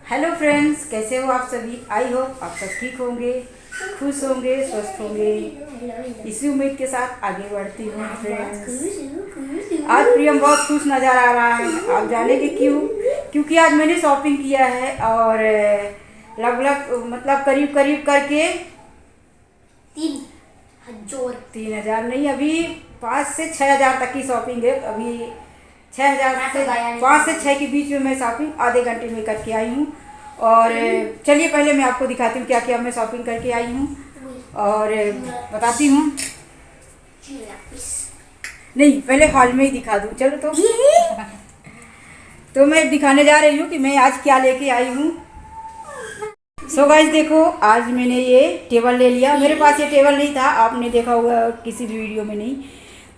Hello friends, कैसे हो आप सभी। आई होप आप सब ठीक होंगे, खुश होंगे, स्वस्थ होंगे। इसी उम्मीद के साथ आगे बढ़ती हूँ फ्रेंड्स। आज प्रियम बहुत खुश नज़र आ रहा है। आप जानेंगे क्यों? क्योंकि आज मैंने शॉपिंग किया है और लगभग मतलब करीब करीब करके 3,000 नहीं, अभी 5 से 6,000 तक की शॉपिंग है। अभी 6,000 से 5 से 6 के बीच में मैं शॉपिंग आधे घंटे में करके आई हूँ। और चलिए पहले मैं आपको दिखाती हूँ क्या क्या मैं शॉपिंग करके आई हूँ और बताती हूँ। नहीं, पहले हॉल में ही दिखा दूँ। चलो तो मैं दिखाने जा रही हूँ कि मैं आज क्या लेके आई हूँ। सो गाइस देखो, आज मैंने ये टेबल ले लिया। मेरे पास ये टेबल नहीं था, आपने देखा होगा किसी भी वीडियो में नहीं।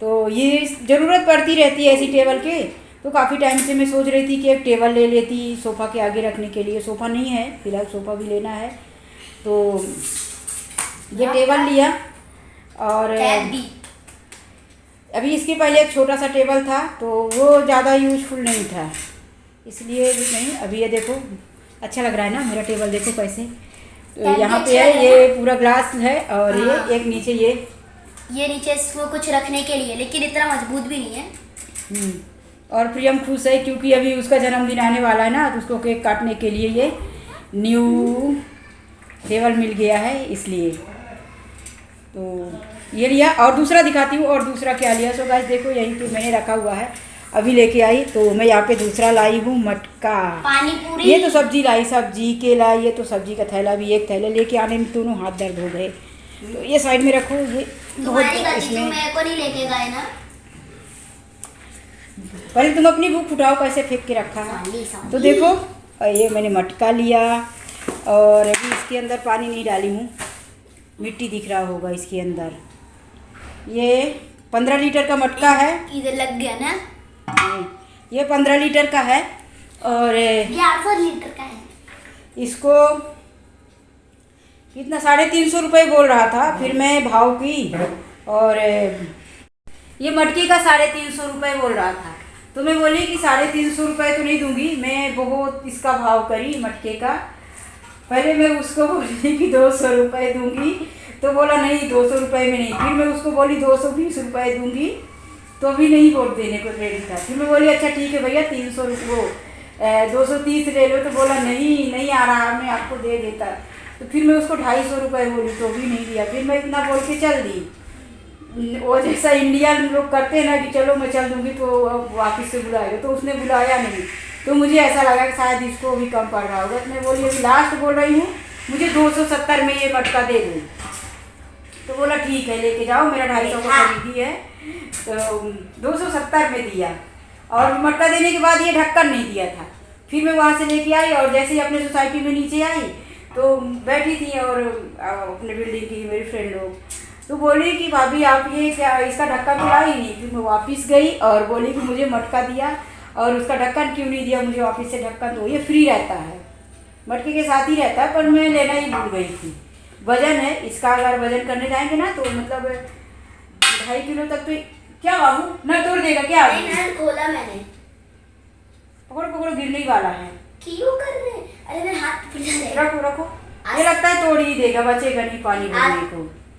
तो ये ज़रूरत पड़ती रहती है ऐसी टेबल के। तो काफ़ी टाइम से मैं सोच रही थी कि एक टेबल ले लेती सोफ़ा के आगे रखने के लिए। सोफ़ा नहीं है फिलहाल, सोफ़ा भी लेना है। तो ये टेबल लिया। और अभी इसके पहले एक छोटा सा टेबल था तो वो ज़्यादा यूजफुल नहीं था, इसलिए भी नहीं। अभी ये देखो, अच्छा लग रहा है ना मेरा टेबल। देखो कैसे तो यहाँ पे है, ये पूरा ग्लास है। और ये एक नीचे ये नीचे इसको कुछ रखने के लिए, लेकिन इतना मजबूत भी नहीं है। और प्रियम खुश है क्योंकि अभी उसका जन्मदिन आने वाला है ना, तो उसको केक काटने के लिए ये न्यू टेबल मिल गया है, इसलिए तो ये लिया। और दूसरा दिखाती हूँ, और दूसरा क्या लिया। सो गाइस देखो, यहीं पे मैंने रखा हुआ है, अभी लेके आई। तो मैं यहाँ पे दूसरा लाई हूँ मटका। पानी पूरी। ये तो सब्जी लाई, सब्जी के लाई। ये तो सब्जी का थैला भी, एक थैला लेके आने में दोनों हाथ दर्द हो गए। तो ये साइड में रखो। ये बहुत इसमें मेरे को नहीं लेके गए ना। पहले तुम अपनी बुक उठाओ, कैसे फेंक के रखा है। तो देखो, ये मैंने मटका लिया। और अभी इसके अंदर पानी नहीं डाली हूँ, मिट्टी दिख रहा होगा इसके अंदर। ये 15 लीटर का मटका है। इधर लग गया ना। ये 15 लीटर का है। और ये 800 लीटर का है। इसको कितना 350 रुपये बोल रहा था, फिर मैं भाव की। और ये मटके का 350 रुपये बोल रहा था, तो मैं बोली कि 350 रुपये तो नहीं दूंगी मैं। बहुत इसका भाव करी मटके का। पहले मैं उसको बोली कि 200 रुपये दूंगी, तो बोला नहीं 200 रुपये में नहीं। फिर मैं उसको बोली 220 रुपये दूंगी, तो भी नहीं वोट देने को रेडी था। फिर मैं बोली अच्छा ठीक है भैया 300 रुपये 230 ले लो, तो बोला नहीं आ रहा, मैं आपको दे देता। तो फिर मैं उसको 250 रुपये बोली, तो भी नहीं दिया। फिर मैं इतना बोल के चल दी। वो जैसा इंडिया लोग करते हैं ना कि चलो मैं चल दूंगी तो वापस से बुलाएगा, तो उसने बुलाया नहीं। तो मुझे ऐसा लगा कि शायद इसको भी कम पड़ रहा होगा। तो मैं बोली अभी लास्ट बोल रही हूँ, मुझे 270 में ये मटका दे दो। तो बोला ठीक है लेके जाओ, मेरा 250 का खरीदी है। तो 270 में दिया। और मटका देने के बाद ये ढक्कन नहीं दिया था। फिर मैं वहाँ से लेके आई, और जैसे ही अपने सोसाइटी में नीचे आई तो बैठी थी और अपने बिल्डिंग की मेरी फ्रेंड लोग, तो बोली कि भाभी आप ये क्या, इसका ढक्कन तो लाई नहीं। फिर मैं वापस गई और बोली कि मुझे मटका दिया और उसका ढक्कन क्यों नहीं दिया मुझे वापस से। ढक्कन तो ये फ्री रहता है, मटके के साथ ही रहता है, पर मैं लेना ही भूल गई थी। वजन है इसका, अगर वजन करने जाएंगे ना तो मतलब 2.5 किलो तक। तो क्या बाबू न तोड़ देगा क्या? नहीं खोला मैंने। पकड़ो गिरने वाला है। क्यों कर रहे? अरे मेरे हाथ फूल गए। रखो। ये लगता है तोड़ ही देगा, बचेगा नहीं पानी भरने को।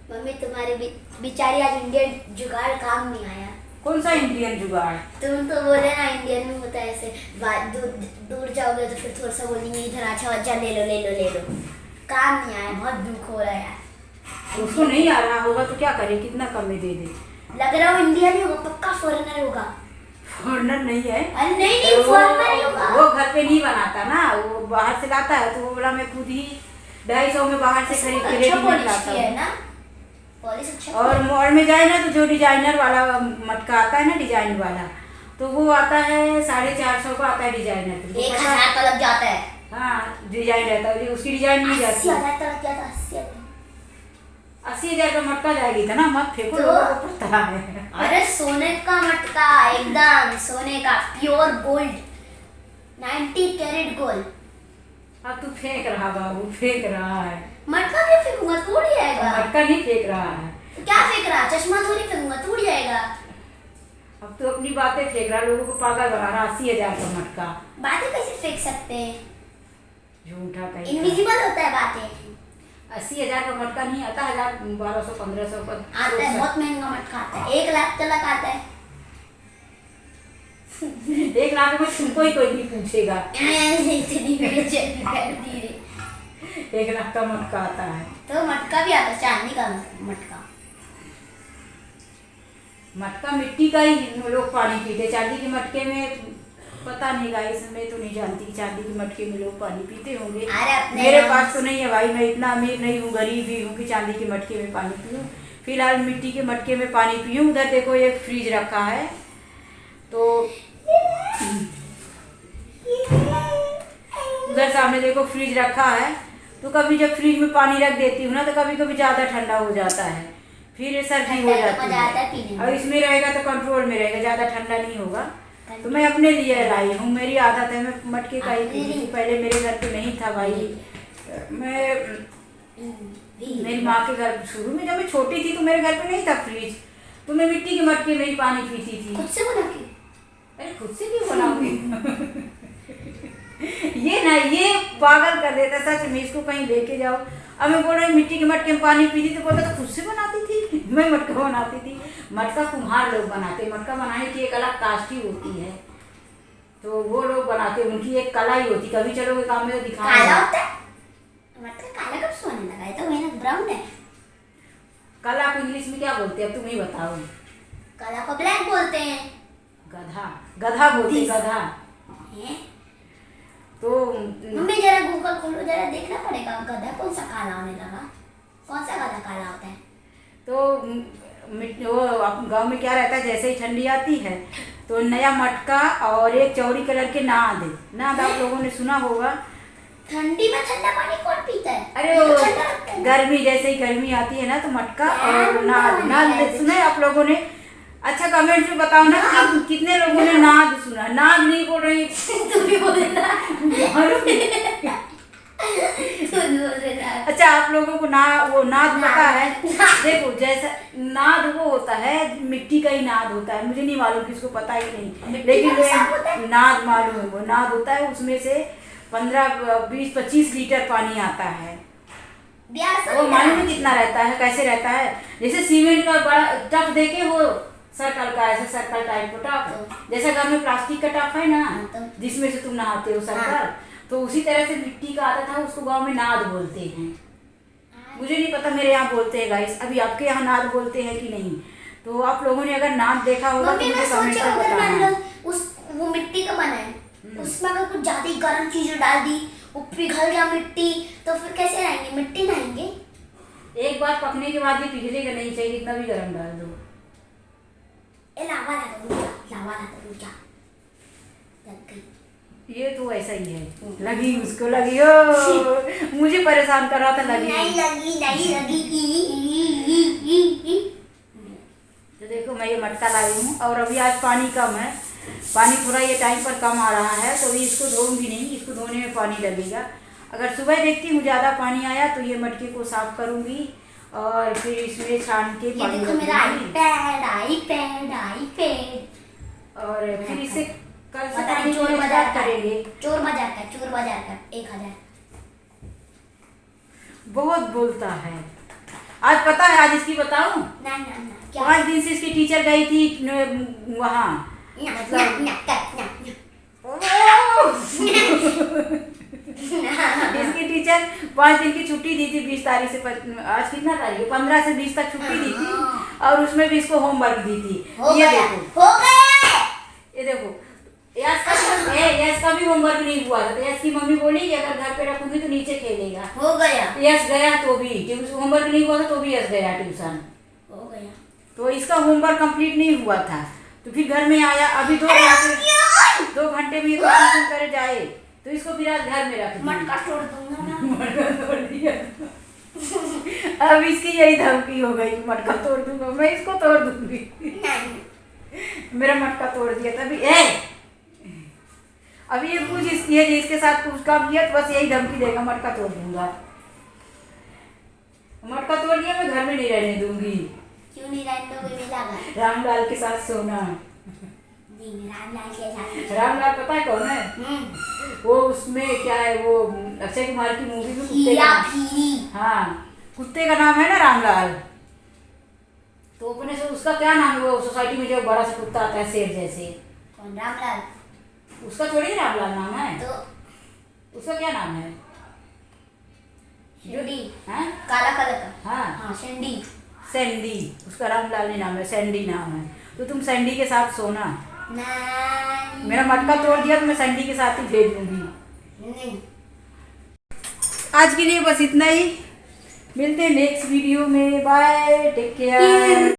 मम्मी तुम्हारे बेचारी आज इंडियन जुगाड़ काम नहीं आया। कौन सा इंडियन जुगाड़? तुम तो बोले ना इंडियन में होता है ऐसे, दूर जाओगे तो फिर थोड़ा सा बोलेंगे इधर अच्छा ले लो। काम नहीं आया, बहुत दुख हो रहा है यार। उसको नहीं आ रहा होगा तो क्या करे, कितना कम में दे दे। लग रहा है इंडियन ही होगा, पक्का फॉरेनर होगा। फॉरेनर नहीं है। अरे नहीं फॉरेनर ही होगा। वो घर पे नहीं बनाता ना, वो बाहर से लाता है। तो वो बोला मैं खुद ही 250 में बाहर से खरीद के रेडीमेड लाता हूँ। और मॉल में जाए ना तो जो डिजाइनर वाला मटका आता है ना, डिजाइन वाला, तो वो आता है 450 का आता है डिजाइनर। 1000 का लग जाता है। हाँ डिजाइन रहता है, उसकी डिजाइन नहीं जाती। 80,000 का मटका जाएगी था ना, मत फेंको तो, लोगों को पता है। अरे सोने का मटका, एकदम सोने का, प्योर गोल्ड, 90 कैरेट गोल्ड। अब तू फेंक रहा बाबू, फेंक रहा है। मटका क्यों फेंकूंगा, टूट जाएगा। मटका नहीं फेंक रहा है। क्या फेंक रहा? चश्मा थोड़ी फेंकूंगा, टूट जाएगा। अब तो अपनी बातें फेंक रहा, लोगों को पागल बना रहा। 80,000 का मटका। बातें कैसे फेंक सकते हैं? झूठा कहीं का। इनविजिबल होता है बातें। 80,000 का मटका नहीं आता, 1000 1200 1500 का आता है, बहुत महंगा मटका आता है, 1 लाख तक आता है। 1 लाख में तुमको ही कोई नहीं पूछेगा। इतनी बेइज्जती कर दी रे। 1 लाख का मटका आता है। तो मटका भी आता है, चांदी का मटका। मटका मिट्टी का ही लोग पानी पीते, चांदी के मटके में पता नहीं गाइस, मैं तो नहीं जानती कि चांदी के मटके में लोग पानी पीते होंगे। मेरे पास तो नहीं है भाई, मैं इतना अमीर नहीं हूँ, गरीब ही हूँ कि चांदी के मटके में पानी पीऊँ। फिलहाल मिट्टी के मटके में पानी पीऊँ। उधर देखो एक फ्रिज रखा है, तो उधर सामने देखो फ्रिज रखा है, तो कभी जब फ्रिज में पानी रख देती हूँ ना तो कभी कभी ज़्यादा ठंडा हो जाता है, फिर सर्दी हो जाती है। और इसमें रहेगा तो कंट्रोल में रहेगा, ज़्यादा ठंडा नहीं होगा। तो मैं अपने लिए लाई हूँ, मेरी आदत है, मैं मटके का ही पीती थी। पहले मेरे घर पे नहीं था भाई, मेरी माँ के घर शुरू में जब मैं छोटी थी तो मेरे घर पे नहीं था फ्रिज, तो मैं मिट्टी के मटके में ही पानी पीती थी। खुद से बना के? अरे खुद से क्यों बनाऊंगी? ये पागल कर देता सच में, इसको कहीं लेके जाओ। अब मैं बोल रही मिट्टी के मटके में पानी पीती तो बोलता तो खुद से बनाती थी, मैं मटका बनाती थी। मटका कुम्हार लोग बनाते, मटका बनाने की एक अलग कास्ट ही होती है, तो वो लोग बनाते, उनकी एक कला ही होती। कभी चलोगे काम में तो दिखाऊंगा। काला होता है मटका? काला कब सोने लगा है? तो मेहनत ब्राउन है। कला को इंग्लिश में क्या बोलते हैं तुम ही बताओ। काला को ब्लैक बोलते हैं। गधा, गधा बोलते, गधा हैं? तो मम्मी जरा गूगल खोलो, जरा देखना पड़ेगा गधा कौन सा काला होने लगा। कौन सा गधा काला होता है? तो वो गांव में क्या रहता है, जैसे ही ठंडी आती है तो नया मटका और एक चौड़ी कलर के नाद आप लोगों ने सुना होगा। ठंडी में ठंडा पानी कौन पीता है? अरे वो गर्मी, जैसे ही गर्मी आती है ना तो मटका और नाद सुना है आप लोगों ने? अच्छा कमेंट में बताओ ना कि कितने लोगों ने नाद सुना। नाद नहीं बोल रही तुम भी बोल रहा। अच्छा आप लोगों को वो नाद पता है? देखो जैसा नाद वो होता है, मिट्टी का ही नाद होता है, मुझे नहीं मालूम, किसको पता ही नहीं, लेकिन नाद मालूम है। वो नाद होता है, उसमें से 15 20 25 लीटर पानी आता है। वो मालूम नहीं कितना रहता है, कैसे रहता है, जैसे सीमेंट का बड़ा टप देके वो सर्कल का, ऐसा सर्कल टाइप का टप, जैसा घर में प्लास्टिक का टप है ना जिसमें से तुम नहाते हो सर्कल, तो उसी तरह से मिट्टी का आता था, उसको गांव में नाद बोलते हैं। मुझे नहीं पता, मेरे यहाँ बोलते हैं गाइस। अभी आपके यहाँ नाद बोलते हैं कि नहीं? तो आप लोगों ने अगर नाद देखा होगा तो मुझे कमेंट में बताना। वो मिट्टी का बना है, उसमें अगर कुछ ज्यादा ही गर्म चीजें डाल दी, वो पिघल गया मिट्टी, तो फिर कैसे रहेंगे? मिट्टी नहाएंगे। एक बार पकने के बाद ये पिघलेगा नहीं, चाहिए इतना भी गर्म डाल दो। लावा ला दो, लावा ला दो, जा लग गई। ये तो ऐसा ही है, लगी उसको, लगी ओ मुझे परेशान कर रहा था, लगी नहीं लगी, नहीं लगी। तो देखो मैं ये मटका लाई हूँ, और अभी आज पानी कम है, पानी थोड़ा ये टाइम पर कम आ रहा है, तो अभी इसको धोऊंगी नहीं, इसको धोने में पानी लगेगा। अगर सुबह देखती हूँ ज़्यादा पानी आया तो ये मटके को साफ करूँगी और फिर इसमें छान के पानी देखो मेरा आईपैड। और फिर इसे कल से पता नहीं पानी चोर बाजार करेंगे। चोर बाजार का 1000। बहुत बोलता है। आज पता है, आज इसकी बताऊं, ना क्या? 5 दिन से इसकी टीचर गई थी वहाँ, मतलब इसकी टीचर 5 दिन की छुट्टी दी थी, 20 तारीख से आज कितना तारीख है, 15 से 20 तक छुट्टी दी थी, और उसमें भी इसको होमवर्क दी थी। ये देखो, हो गया। ये देखो यश का भी होमवर्क नहीं हुआ था, तो यश की मम्मी बोली कि अगर घर पे रखूंगी तो नीचे खेलेगा। हो गया। यश गया तो भी होमवर्क नहीं हुआ था, तो भी यश गया ट्यूशन। हो गया। तो इसका होमवर्क कंप्लीट नहीं हुआ था, तो फिर घर में आया, अभी 2 घंटे में ट्यूशन करे जाए, तो इसको फिर आज घर में रख दिया। मटका तोड़ दूंगा ना। मटका तोड़ दिया। अब इसकी यही धमकी हो गई, मटका तोड़ दूंगा, मैं इसको तोड़ दूंगी। मेरा मटका तोड़ दिया तभी अभी ये कुछ इसकी है, जिसके साथ कुछ काम किया तो बस यही धमकी देगा, मटका तोड़ दूंगा। मटका तोड़ दिया, मैं घर में नहीं रहने दूंगी। क्यों नहीं रहने दोगे? मिला रामलाल के साथ सोना। नहीं, रामलाल के साथ। रामलाल पता है कौन है? वो उसमें क्या है, वो अक्षय कुमार की मूवी में कुत्ते का हीरा नाम, फेरी। हाँ कुत्ते का नाम है ना रामलाल। तो अपने से उसका क्या नाम है, वो सोसाइटी में जो बड़ा सा कुत्ता आता है शेर जैसे, कौन? रामलाल। उसका थोड़ी रामलाल नाम है, तो उसका क्या नाम है? शेंडी। हाँ काला कलर का। हाँ हाँ, शेंडी। सैंडी, उसका रामलाल नहीं नाम है, सैंडी नाम है। तो तुम सैंडी के साथ सोना। नहीं। मेरा मटका तोड़ दिया तो मैं सैंडी के साथ ही भेज दूंगी। नहीं। आज के लिए बस इतना ही, मिलते हैं नेक्स्ट वीडियो में, बाय, टेक केयर।